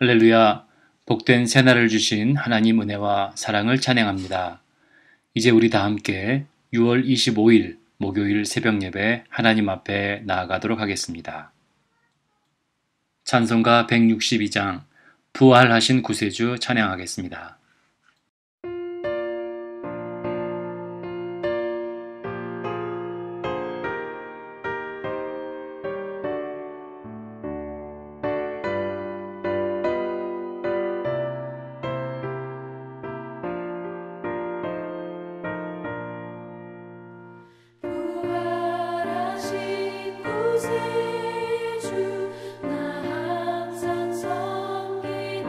할렐루야, 복된 새날을 주신 하나님 은혜와 사랑을 찬양합니다. 이제 우리 다 함께 6월 25일 목요일 새벽 예배 하나님 앞에 나아가도록 하겠습니다. 찬송가 162장 부활하신 구세주 찬양하겠습니다. 부활하신 구세주 나 항상 섬기네.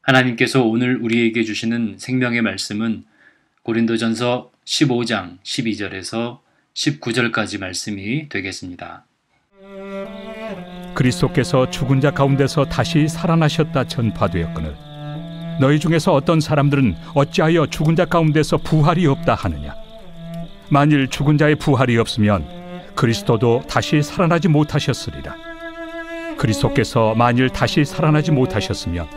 하나님께서 오늘 우리에게 주시는 생명의 말씀은 고린도전서 15장 12절에서 19절까지 말씀이 되겠습니다. 그리스도께서 죽은 자 가운데서 다시 살아나셨다 전파되었거늘 너희 중에서 어떤 사람들은 어찌하여 죽은 자 가운데서 부활이 없다 하느냐. 만일 죽은 자의 부활이 없으면 그리스도도 다시 살아나지 못하셨으리라. 그리스도께서 만일 다시 살아나지 못하셨으면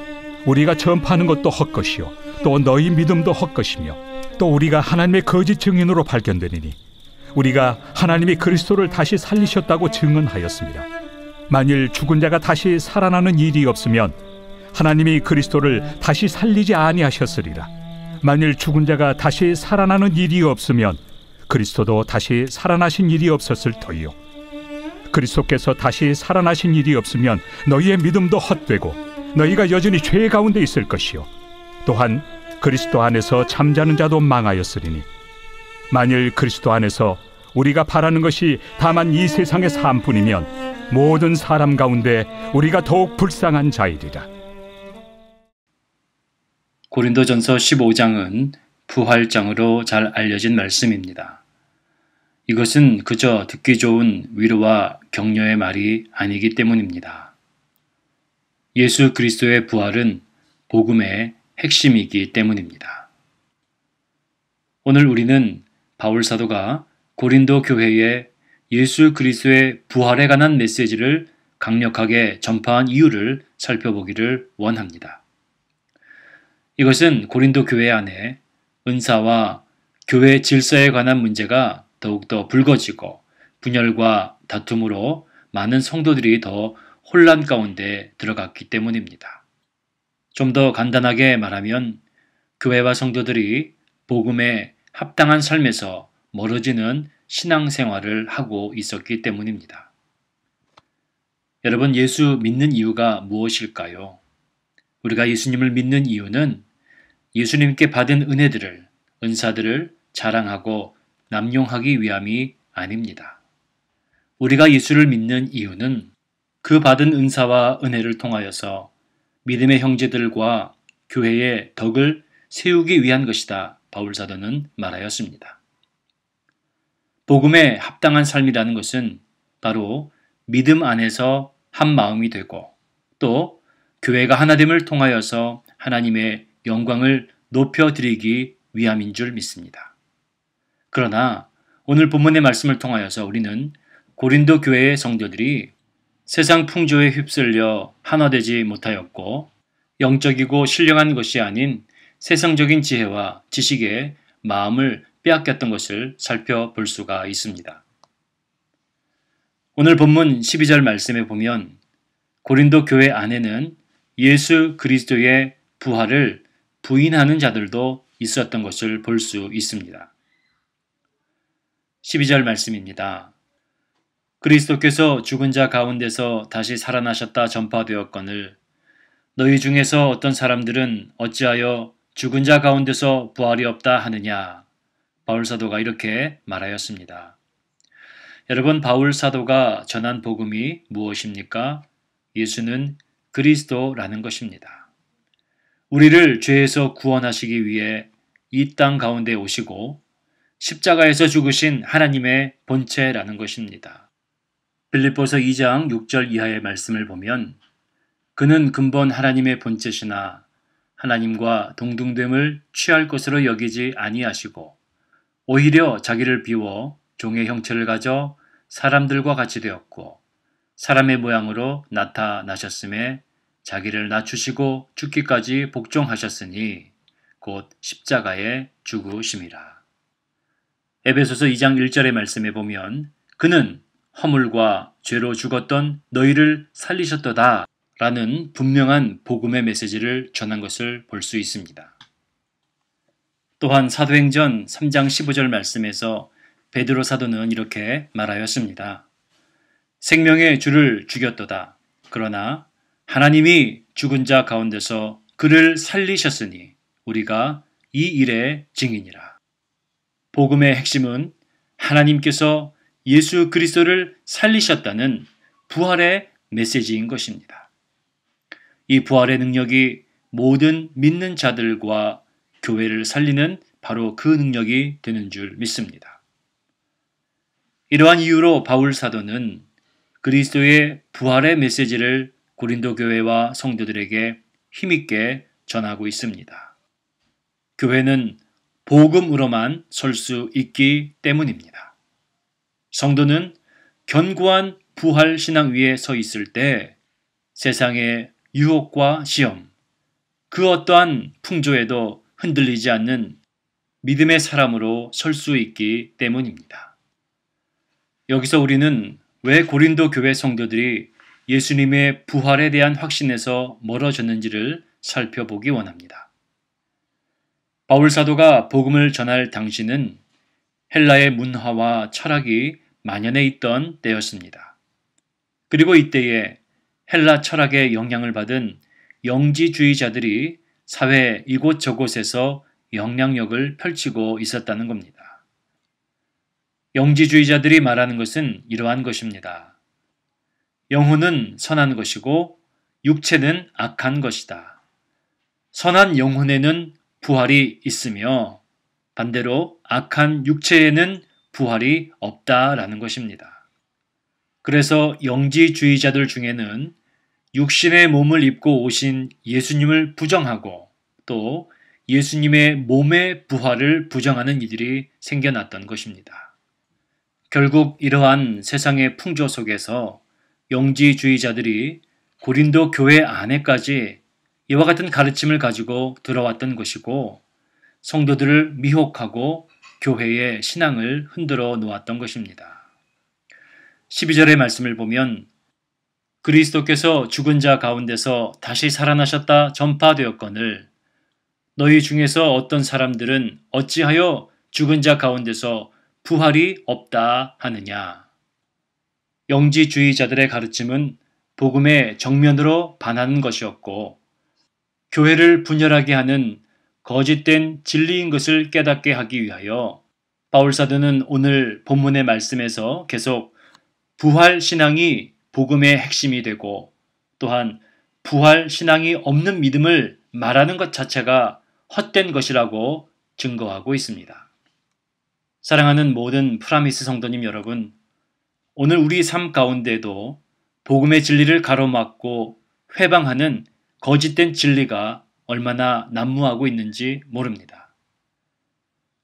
우리가 전파하는 것도 헛것이요 또 너희 믿음도 헛것이며 또 우리가 하나님의 거짓 증인으로 발견되리니 우리가 하나님이 그리스도를 다시 살리셨다고 증언하였습니다. 만일 죽은 자가 다시 살아나는 일이 없으면 하나님이 그리스도를 다시 살리지 아니하셨으리라. 만일 죽은 자가 다시 살아나는 일이 없으면 그리스도도 다시 살아나신 일이 없었을 터이요 그리스도께서 다시 살아나신 일이 없으면 너희의 믿음도 헛되고 너희가 여전히 죄 가운데 있을 것이요 또한 그리스도 안에서 잠자는 자도 망하였으리니 만일 그리스도 안에서 우리가 바라는 것이 다만 이 세상의 삶뿐이면 모든 사람 가운데 우리가 더욱 불쌍한 자이리라. 고린도전서 15장은 부활장으로 잘 알려진 말씀입니다. 이것은 그저 듣기 좋은 위로와 격려의 말이 아니기 때문입니다. 예수 그리스도의 부활은 복음의 핵심이기 때문입니다. 오늘 우리는 바울 사도가 고린도 교회에 예수 그리스도의 부활에 관한 메시지를 강력하게 전파한 이유를 살펴보기를 원합니다. 이것은 고린도 교회 안에 은사와 교회 질서에 관한 문제가 더욱더 불거지고 분열과 다툼으로 많은 성도들이 더 혼란 가운데 들어갔기 때문입니다. 좀 더 간단하게 말하면 교회와 성도들이 복음에 합당한 삶에서 멀어지는 신앙생활을 하고 있었기 때문입니다. 여러분, 예수 믿는 이유가 무엇일까요? 우리가 예수님을 믿는 이유는 예수님께 받은 은혜들을, 은사들을 자랑하고 남용하기 위함이 아닙니다. 우리가 예수를 믿는 이유는 그 받은 은사와 은혜를 통하여서 믿음의 형제들과 교회의 덕을 세우기 위한 것이다. 바울 사도는 말하였습니다. 복음에 합당한 삶이라는 것은 바로 믿음 안에서 한 마음이 되고 또 교회가 하나됨을 통하여서 하나님의 영광을 높여드리기 위함인 줄 믿습니다. 그러나 오늘 본문의 말씀을 통하여서 우리는 고린도 교회의 성도들이 세상 풍조에 휩쓸려 하나되지 못하였고 영적이고 신령한 것이 아닌 세상적인 지혜와 지식에 마음을 빼앗겼던 것을 살펴볼 수가 있습니다. 오늘 본문 12절 말씀에 보면 고린도 교회 안에는 예수 그리스도의 부활을 부인하는 자들도 있었던 것을 볼 수 있습니다. 12절 말씀입니다. 그리스도께서 죽은 자 가운데서 다시 살아나셨다 전파되었거늘 너희 중에서 어떤 사람들은 어찌하여 죽은 자 가운데서 부활이 없다 하느냐. 바울 사도가 이렇게 말하였습니다. 여러분, 바울 사도가 전한 복음이 무엇입니까? 예수는 그리스도라는 것입니다. 우리를 죄에서 구원하시기 위해 이 땅 가운데 오시고 십자가에서 죽으신 하나님의 본체라는 것입니다. 빌립보서 2장 6절 이하의 말씀을 보면 그는 근본 하나님의 본체시나 하나님과 동등됨을 취할 것으로 여기지 아니하시고 오히려 자기를 비워 종의 형체를 가져 사람들과 같이 되었고 사람의 모양으로 나타나셨음에 자기를 낮추시고 죽기까지 복종하셨으니 곧 십자가에 죽으심이라. 에베소서 2장 1절의 말씀에 보면 그는 허물과 죄로 죽었던 너희를 살리셨도다 라는 분명한 복음의 메시지를 전한 것을 볼 수 있습니다. 또한 사도행전 3장 15절 말씀에서 베드로 사도는 이렇게 말하였습니다. 생명의 주를 죽였도다. 그러나 하나님이 죽은 자 가운데서 그를 살리셨으니 우리가 이 일의 증인이라. 복음의 핵심은 하나님께서 예수 그리스도를 살리셨다는 부활의 메시지인 것입니다. 이 부활의 능력이 모든 믿는 자들과 교회를 살리는 바로 그 능력이 되는 줄 믿습니다. 이러한 이유로 바울 사도는 그리스도의 부활의 메시지를 고린도 교회와 성도들에게 힘있게 전하고 있습니다. 교회는 복음으로만 설 수 있기 때문입니다. 성도는 견고한 부활 신앙 위에 서 있을 때 세상의 유혹과 시험, 그 어떠한 풍조에도 흔들리지 않는 믿음의 사람으로 설 수 있기 때문입니다. 여기서 우리는 왜 고린도 교회 성도들이 예수님의 부활에 대한 확신에서 멀어졌는지를 살펴보기 원합니다. 바울 사도가 복음을 전할 당시는 헬라의 문화와 철학이 만연해 있던 때였습니다. 그리고 이때에 헬라 철학의 영향을 받은 영지주의자들이 사회 이곳저곳에서 영향력을 펼치고 있었다는 겁니다. 영지주의자들이 말하는 것은 이러한 것입니다. 영혼은 선한 것이고 육체는 악한 것이다. 선한 영혼에는 부활이 있으며 반대로 악한 육체에는 부활이 없다라는 것입니다. 그래서 영지주의자들 중에는 육신의 몸을 입고 오신 예수님을 부정하고 또 예수님의 몸의 부활을 부정하는 이들이 생겨났던 것입니다. 결국 이러한 세상의 풍조 속에서 영지주의자들이 고린도 교회 안에까지 이와 같은 가르침을 가지고 들어왔던 것이고 성도들을 미혹하고 교회의 신앙을 흔들어 놓았던 것입니다. 12절의 말씀을 보면 그리스도께서 죽은 자 가운데서 다시 살아나셨다 전파되었거늘 너희 중에서 어떤 사람들은 어찌하여 죽은 자 가운데서 부활이 없다 하느냐. 영지주의자들의 가르침은 복음의 정면으로 반하는 것이었고 교회를 분열하게 하는 거짓된 진리인 것을 깨닫게 하기 위하여 바울 사도는 오늘 본문의 말씀에서 계속 부활 신앙이 복음의 핵심이 되고 또한 부활 신앙이 없는 믿음을 말하는 것 자체가 헛된 것이라고 증거하고 있습니다. 사랑하는 모든 프라미스 성도님 여러분, 오늘 우리 삶 가운데도 복음의 진리를 가로막고 회방하는 거짓된 진리가 얼마나 난무하고 있는지 모릅니다.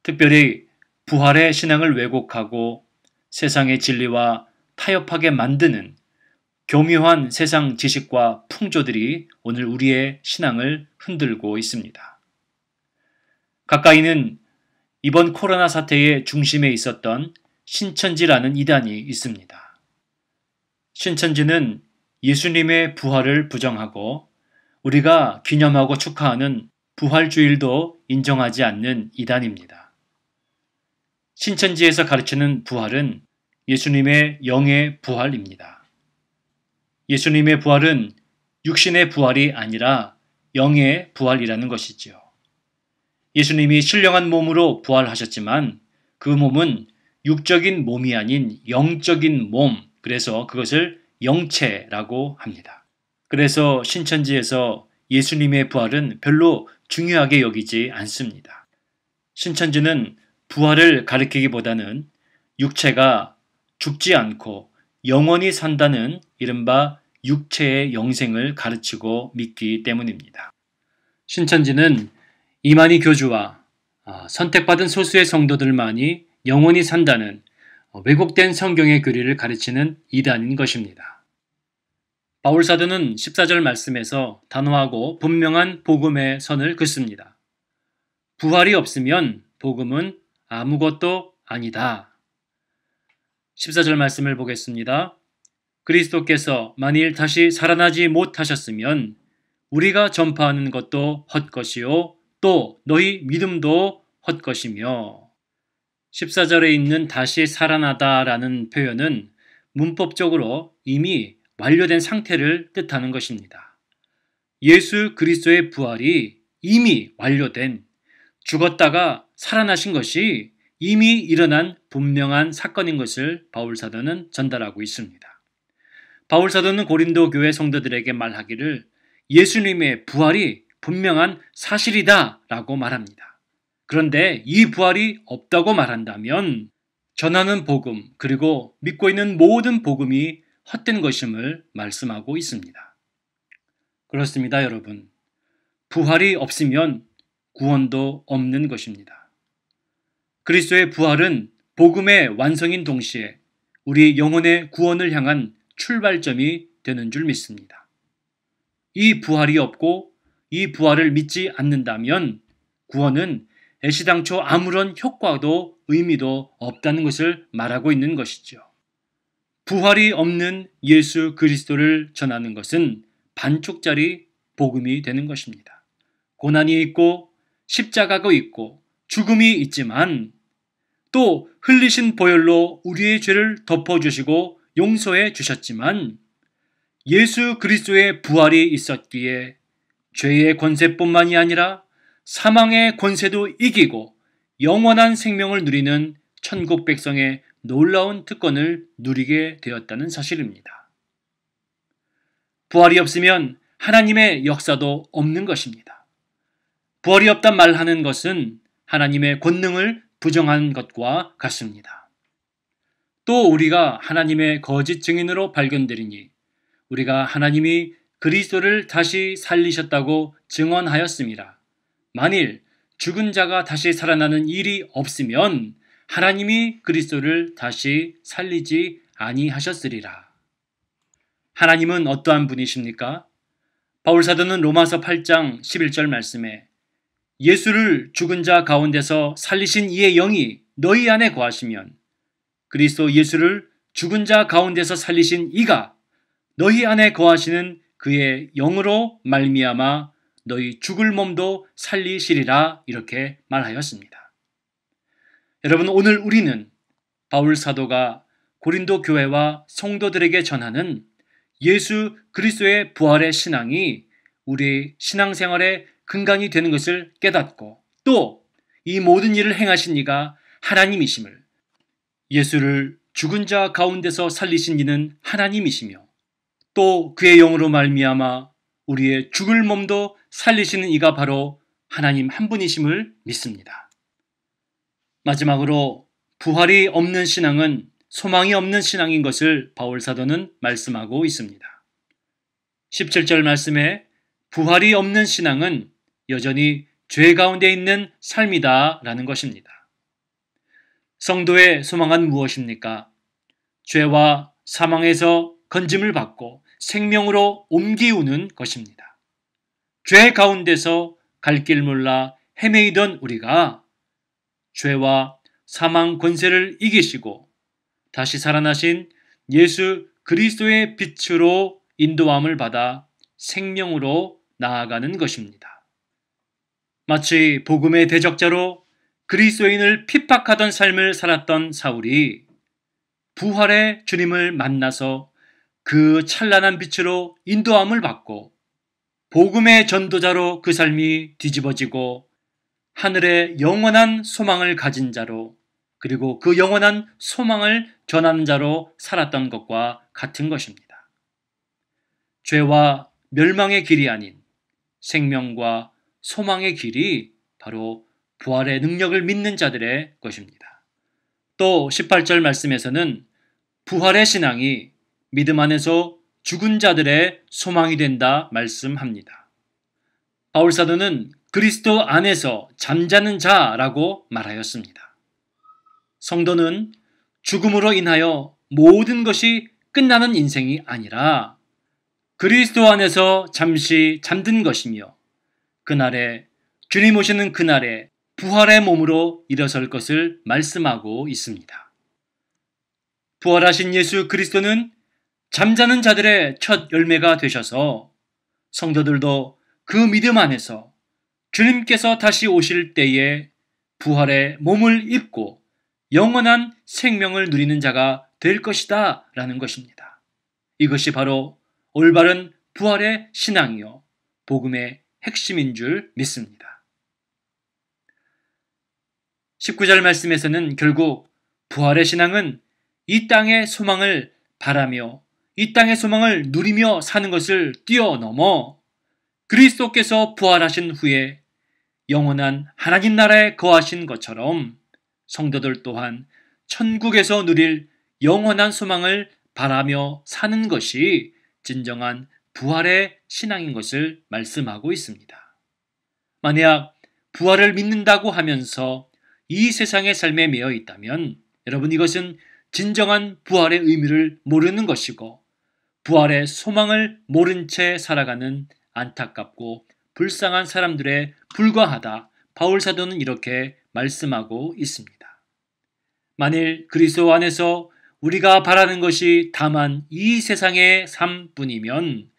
특별히 부활의 신앙을 왜곡하고 세상의 진리와 타협하게 만드는 교묘한 세상 지식과 풍조들이 오늘 우리의 신앙을 흔들고 있습니다. 가까이는 이번 코로나 사태의 중심에 있었던 신천지라는 이단이 있습니다. 신천지는 예수님의 부활을 부정하고 우리가 기념하고 축하하는 부활주일도 인정하지 않는 이단입니다. 신천지에서 가르치는 부활은 예수님의 영의 부활입니다. 예수님의 부활은 육신의 부활이 아니라 영의 부활이라는 것이지요. 예수님이 신령한 몸으로 부활하셨지만 그 몸은 육적인 몸이 아닌 영적인 몸, 그래서 그것을 영체라고 합니다. 그래서 신천지에서 예수님의 부활은 별로 중요하게 여기지 않습니다. 신천지는 부활을 가리키기보다는 육체가 죽지 않고 영원히 산다는 이른바 육체의 영생을 가르치고 믿기 때문입니다. 신천지는 이만희 교주와 선택받은 소수의 성도들만이 영원히 산다는 왜곡된 성경의 교리를 가르치는 이단인 것입니다. 바울 사도는 14절 말씀에서 단호하고 분명한 복음의 선을 긋습니다. 부활이 없으면 복음은 아무것도 아니다. 14절 말씀을 보겠습니다. 그리스도께서 만일 다시 살아나지 못하셨으면 우리가 전파하는 것도 헛것이요 또 너희 믿음도 헛것이며 14절에 있는 다시 살아나다라는 표현은 문법적으로 이미 완료된 상태를 뜻하는 것입니다. 예수 그리스도의 부활이 이미 완료된 죽었다가 살아나신 것이 이미 일어난 분명한 사건인 것을 바울 사도는 전달하고 있습니다. 바울 사도는 고린도 교회 성도들에게 말하기를 예수님의 부활이 분명한 사실이다 라고 말합니다. 그런데 이 부활이 없다고 말한다면 전하는 복음 그리고 믿고 있는 모든 복음이 헛된 것임을 말씀하고 있습니다. 그렇습니다, 여러분. 부활이 없으면 구원도 없는 것입니다. 그리스도의 부활은 복음의 완성인 동시에 우리 영혼의 구원을 향한 출발점이 되는 줄 믿습니다. 이 부활이 없고 이 부활을 믿지 않는다면 구원은 애시당초 아무런 효과도 의미도 없다는 것을 말하고 있는 것이죠. 부활이 없는 예수 그리스도를 전하는 것은 반쪽짜리 복음이 되는 것입니다. 고난이 있고 십자가가 있고 죽음이 있지만 또 흘리신 보혈로 우리의 죄를 덮어주시고 용서해 주셨지만 예수 그리스도의 부활이 있었기에 죄의 권세뿐만이 아니라 사망의 권세도 이기고 영원한 생명을 누리는 천국 백성의 놀라운 특권을 누리게 되었다는 사실입니다. 부활이 없으면 하나님의 역사도 없는 것입니다. 부활이 없단 말하는 것은 하나님의 권능을 부정한 것과 같습니다. 또 우리가 하나님의 거짓 증인으로 발견되리니 우리가 하나님이 그리스도를 다시 살리셨다고 증언하였음이라. 만일 죽은 자가 다시 살아나는 일이 없으면 하나님이 그리스도를 다시 살리지 아니하셨으리라. 하나님은 어떠한 분이십니까? 바울사도는 로마서 8장 11절 말씀에 예수를 죽은 자 가운데서 살리신 이의 영이 너희 안에 거하시면 그리스도 예수를 죽은 자 가운데서 살리신 이가 너희 안에 거하시는 그의 영으로 말미암아 너희 죽을 몸도 살리시리라 이렇게 말하였습니다. 여러분, 오늘 우리는 바울 사도가 고린도 교회와 성도들에게 전하는 예수 그리스도의 부활의 신앙이 우리 신앙생활의 근간이 되는 것을 깨닫고 또 이 모든 일을 행하신 이가 하나님이심을, 예수를 죽은 자 가운데서 살리신 이는 하나님이시며 또 그의 영으로 말미암아 우리의 죽을 몸도 살리시는 이가 바로 하나님 한 분이심을 믿습니다. 마지막으로 부활이 없는 신앙은 소망이 없는 신앙인 것을 바울 사도는 말씀하고 있습니다. 17절 말씀에 부활이 없는 신앙은 여전히 죄 가운데 있는 삶이다 라는 것입니다. 성도의 소망은 무엇입니까? 죄와 사망에서 건짐을 받고 생명으로 옮기우는 것입니다. 죄 가운데서 갈 길 몰라 헤매이던 우리가 죄와 사망 권세를 이기시고 다시 살아나신 예수 그리스도의 빛으로 인도함을 받아 생명으로 나아가는 것입니다. 마치 복음의 대적자로 그리스도인을 핍박하던 삶을 살았던 사울이 부활의 주님을 만나서 그 찬란한 빛으로 인도함을 받고 복음의 전도자로 그 삶이 뒤집어지고 하늘의 영원한 소망을 가진 자로 그리고 그 영원한 소망을 전하는 자로 살았던 것과 같은 것입니다. 죄와 멸망의 길이 아닌 생명과 소망의 길이 바로 부활의 능력을 믿는 자들의 것입니다. 또 18절 말씀에서는 부활의 신앙이 믿음 안에서 죽은 자들의 소망이 된다 말씀합니다. 바울 사도는 그리스도 안에서 잠자는 자라고 말하였습니다. 성도는 죽음으로 인하여 모든 것이 끝나는 인생이 아니라 그리스도 안에서 잠시 잠든 것이며 그날에 주님 오시는 그날에 부활의 몸으로 일어설 것을 말씀하고 있습니다. 부활하신 예수 그리스도는 잠자는 자들의 첫 열매가 되셔서 성도들도 그 믿음 안에서 주님께서 다시 오실 때에 부활의 몸을 입고 영원한 생명을 누리는 자가 될 것이다 라는 것입니다. 이것이 바로 올바른 부활의 신앙이요 복음의 핵심인 줄 믿습니다. 19절 말씀에서는 결국 부활의 신앙은 이 땅의 소망을 바라며 이 땅의 소망을 누리며 사는 것을 뛰어넘어 그리스도께서 부활하신 후에 영원한 하나님 나라에 거하신 것처럼 성도들 또한 천국에서 누릴 영원한 소망을 바라며 사는 것이 진정한 부활의 신앙인 것을 말씀하고 있습니다. 만약 부활을 믿는다고 하면서 이 세상의 삶에 매여 있다면 여러분, 이것은 진정한 부활의 의미를 모르는 것이고 부활의 소망을 모른 채 살아가는 안타깝고 불쌍한 사람들에 불과하다. 바울 사도는 이렇게 말씀하고 있습니다. 만일 그리스도 안에서 우리가 바라는 것이 다만 이 세상의 삶뿐이면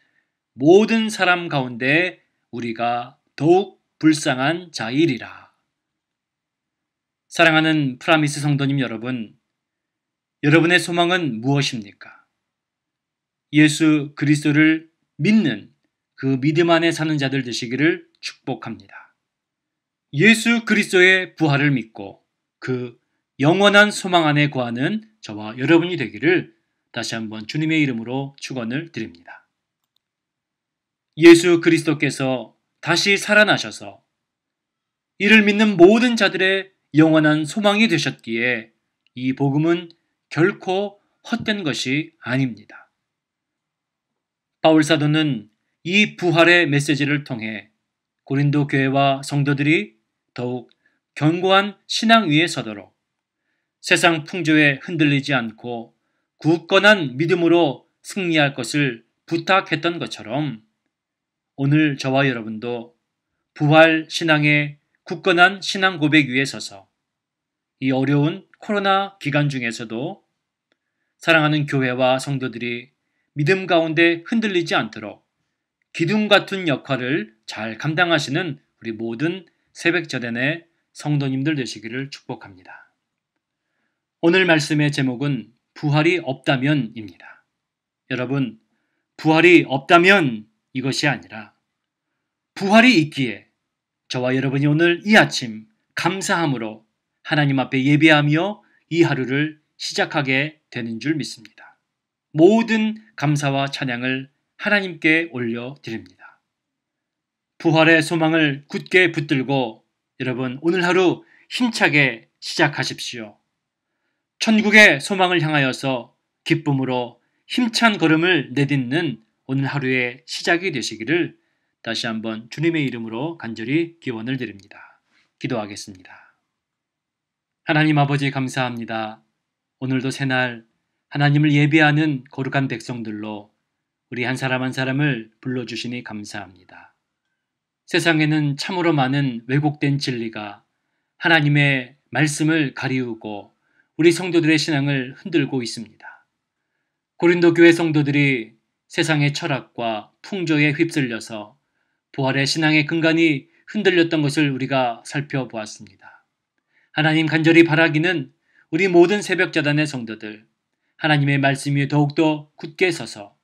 모든 사람 가운데 우리가 더욱 불쌍한 자이리라. 사랑하는 프라미스 성도님 여러분, 여러분의 소망은 무엇입니까? 예수 그리스도를 믿는 그 믿음 안에 사는 자들 되시기를 축복합니다. 예수 그리스도의 부활을 믿고 그 영원한 소망 안에 거하는 저와 여러분이 되기를 다시 한번 주님의 이름으로 축원을 드립니다. 예수 그리스도께서 다시 살아나셔서 이를 믿는 모든 자들의 영원한 소망이 되셨기에 이 복음은 결코 헛된 것이 아닙니다. 바울 사도는 이 부활의 메시지를 통해 고린도 교회와 성도들이 더욱 견고한 신앙 위에 서도록 세상 풍조에 흔들리지 않고 굳건한 믿음으로 승리할 것을 부탁했던 것처럼 오늘 저와 여러분도 부활 신앙의 굳건한 신앙 고백 위에 서서 이 어려운 코로나 기간 중에서도 사랑하는 교회와 성도들이 믿음 가운데 흔들리지 않도록 기둥 같은 역할을 잘 감당하시는 우리 모든 새벽전의 성도님들 되시기를 축복합니다. 오늘 말씀의 제목은 부활이 없다면입니다. 여러분, 부활이 없다면 이것이 아니라 부활이 있기에 저와 여러분이 오늘 이 아침 감사함으로 하나님 앞에 예배하며 이 하루를 시작하게 되는 줄 믿습니다. 모든 감사와 찬양을 하나님께 올려드립니다. 부활의 소망을 굳게 붙들고 여러분, 오늘 하루 힘차게 시작하십시오. 천국의 소망을 향하여서 기쁨으로 힘찬 걸음을 내딛는 오늘 하루의 시작이 되시기를 다시 한번 주님의 이름으로 간절히 기원을 드립니다. 기도하겠습니다. 하나님 아버지 감사합니다. 오늘도 새날 하나님을 예배하는 거룩한 백성들로 우리 한 사람 한 사람을 불러주시니 감사합니다. 세상에는 참으로 많은 왜곡된 진리가 하나님의 말씀을 가리우고 우리 성도들의 신앙을 흔들고 있습니다. 고린도 교회 성도들이 세상의 철학과 풍조에 휩쓸려서 부활의 신앙의 근간이 흔들렸던 것을 우리가 살펴보았습니다. 하나님 간절히 바라기는 우리 모든 새벽자단의 성도들, 하나님의 말씀 위에 더욱더 굳게 서서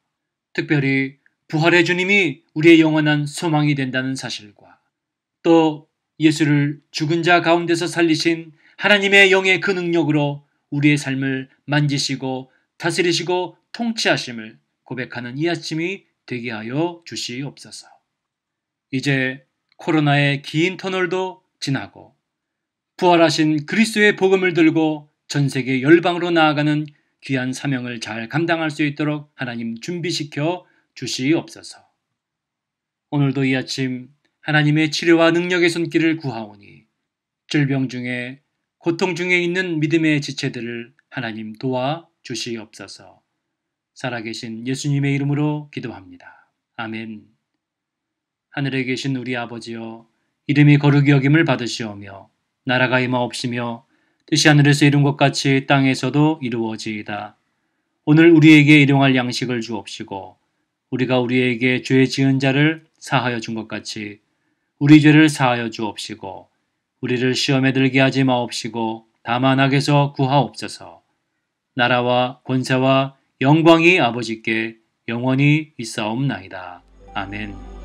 특별히 부활의 주님이 우리의 영원한 소망이 된다는 사실과 또 예수를 죽은 자 가운데서 살리신 하나님의 영의 그 능력으로 우리의 삶을 만지시고 다스리시고 통치하심을 고백하는 이 아침이 되게 하여 주시옵소서. 이제 코로나의 긴 터널도 지나고 부활하신 그리스도의 복음을 들고 전 세계 열방으로 나아가는 귀한 사명을 잘 감당할 수 있도록 하나님 준비시켜 주시옵소서. 오늘도 이 아침 하나님의 치료와 능력의 손길을 구하오니 질병 중에 고통 중에 있는 믿음의 지체들을 하나님 도와 주시옵소서. 살아계신 예수님의 이름으로 기도합니다. 아멘. 하늘에 계신 우리 아버지여, 이름이 거룩히 여김을 받으시오며 나라가 임하옵시며 뜻이 하늘에서 이룬 것 같이 땅에서도 이루어지이다. 오늘 우리에게 일용할 양식을 주옵시고 우리가 우리에게 죄 지은 자를 사하여 준 것 같이 우리 죄를 사하여 주옵시고 우리를 시험에 들게 하지 마옵시고 다만 악에서 구하옵소서. 나라와 권세와 영광이 아버지께 영원히 있사옵나이다. 아멘.